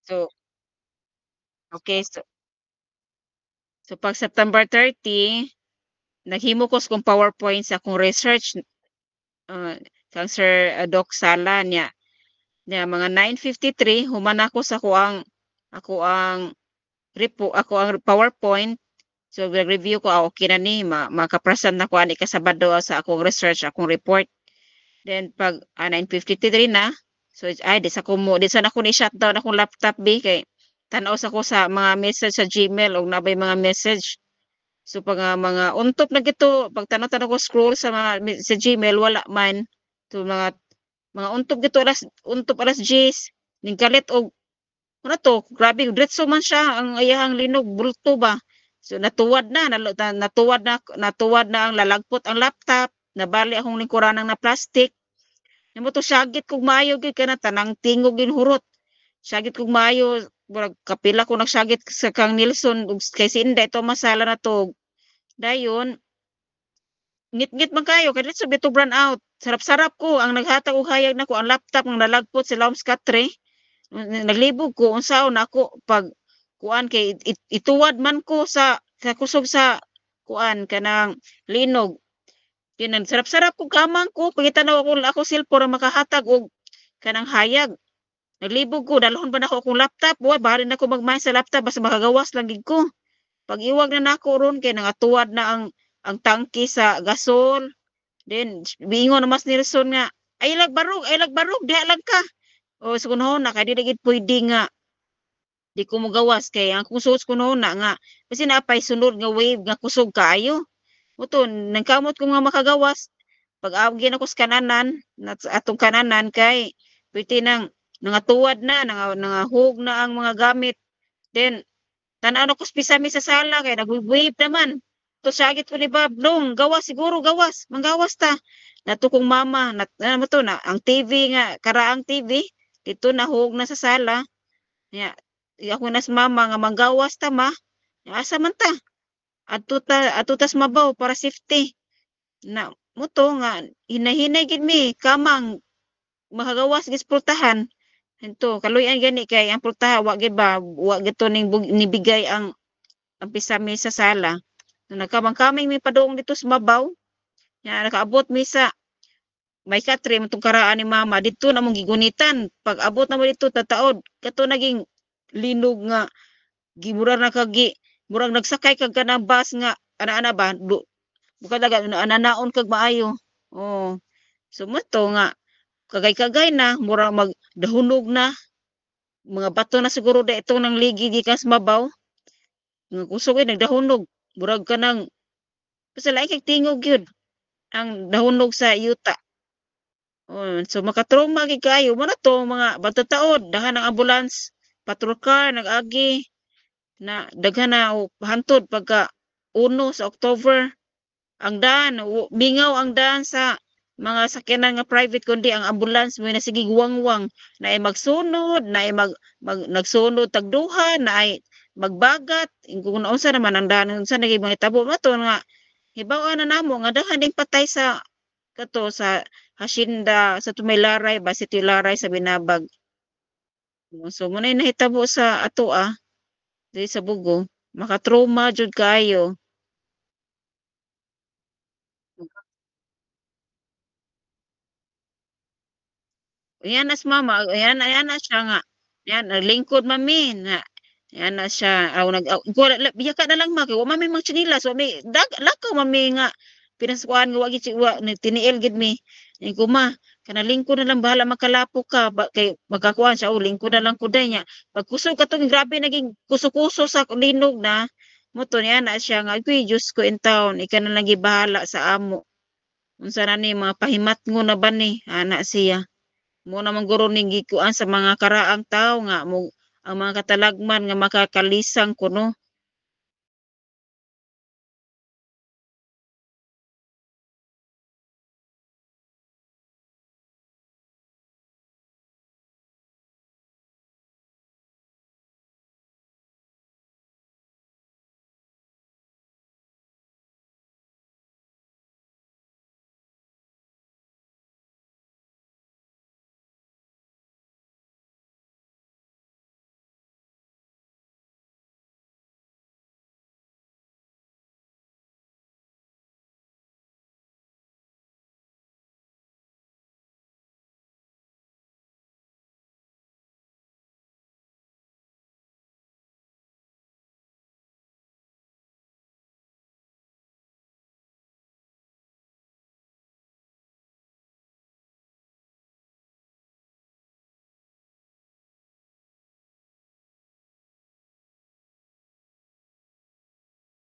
So, okay, so pag September 30, naghimo ko kung PowerPoint sa akong research, uh, kang Sir Doc Sala niya. Niya mga 9:53 human ako ang PowerPoint. So review ko, okay na ni makapresent na ko ani ka Sabado sa akong research, akong report. Then pag 9:53 na, so ay di sa na ko ni shutdown akong laptop kay tan-aw sa ko sa mga message sa Gmail og nabay mga message. So pag mga untop na gito, pag tanaw-tanaw ko scroll sa sa Gmail wala man. So mga untop gito alas 10 ning kalit og ano to, grabe diretso man siya ang iyahang linog bulto ba. So natuwad na ang lalagpot ang laptop, nabali akong lingkuranang na plastic. Namo to syagit kog maayo gid kana tanang tingog gin hurot. Syagit kog maayo, murag kapila ko nagsyagit sa kang Nilson ug kay si Inday to masala na to. Dayon ngit-ngit man kayo kay diretso bito brown out. Sarap-sarap ko ang naghatag og hayag nako ang laptop ng nalagpot sa Laums Katre. Naglibog ko unsaon ako pag kuan kay ituwad man ko sa kusog sa kuan kanang linog. Kinan sarap-sarap ko kamang ko pagitanaw ako cellphone makahatag og kanang hayag. Naglibog ko dalhon ba nako akong laptop, wa bari na ko magmahay sa laptop basta makagawas lang gid ko. Pag iwag na nako ron kay nangatuwad na ang tangke sa gasol. Then biingon na mas Nelson nga, ay lag barog, diha lang ka. O sa kunahon na kay di gid pwede nga di ko mogawas kay ang kusog kunahon na nga kasi napay sunod nga wave nga kusog kaayo. Moto nagkamot ko nga makagawas. Pag agi na ko sa kananan, atong kananan kay pwede nang nangatuwad na, nangahug na ang mga gamit. Then tan-aw na ko pisami sa sala kay nagwi-wave naman. To sagit ko ni Bob, "Dong, gawas siguro, gawas. Manggawas ta." Nato kong mama, ano mo to na, ang TV nga, karaang TV, dito nahug na sa sala. Nya, ako na sa mama nga manggawas ta ma. Nya, asa man ta? Adto tas mabaw para safety. Na mo to nga hinahinay gid mi kamang makagawas gid sa pultahan. Hinto kaluy-an gani kay ang pultahan wa gid ba wa gid to ning nibigay ang pisami sa sala. So, nagkamang-kaming mi padung dito sa mabaw. Nya nakaabot mi sa may katre man tong karaan ni mama dito na mong gigunitan. Pag abot na mo dito tataod kato naging linog nga gimura na kagi murag nagsakay kag kanang bus nga ana-ana ba buka daga ananaon kag maayo. Oh. So mo to nga kagay-kagay na murag magdahunog na mga bato na siguro da ito nang ligi gikan sa mabaw. Nga kusog nagdahunog murag kanang basta lain kay tingog gyud ang dahunog sa yuta. Oh, so makatrauma gid kaayo mo na to mga bantataod daghan ang ambulance, patrol car nag-agi na daghan na hantod pagka 1 sa October. Ang daan mingaw ang daan sa mga sakyanan nga private kundi ang ambulance mo na sige guwangwang na ay magsunod na ay nagsunod tagduha na ay magbagat kung unsa naman ang daan unsa naging mga tabo mo to nga hibaw na namo nga daghan ding patay sa kato sa hasyenda sa Tumaylaray ba si Tilaray sa Binabag. So mo na nahitabo sa ato diri sa Bugo. Makatrauma jud kaayo. Yan na si mama, yan na siya nga. Yan naglingkod man mi na yan na siya biya ka na lang ma kay wa man mi mga tsinelas wa mi lakaw man mi nga pinaskuan nga wa gid tiniil gid mi. Ni ko ma kanang lingkod na lang bahala makalapo ka kay magkakuan siya lingkod na lang ko niya. Pag kusog katong grabe naging kuso-kuso sa linog na moto niya na siya nga "Uy Diyos ko in town ika na lang gibahala sa amo." Unsa na ni mga pahimatngon na ba ni ana siya. Mo naman guro ning gikuan sa mga karaang tawo nga ang mga katalagman nga makakalisang kuno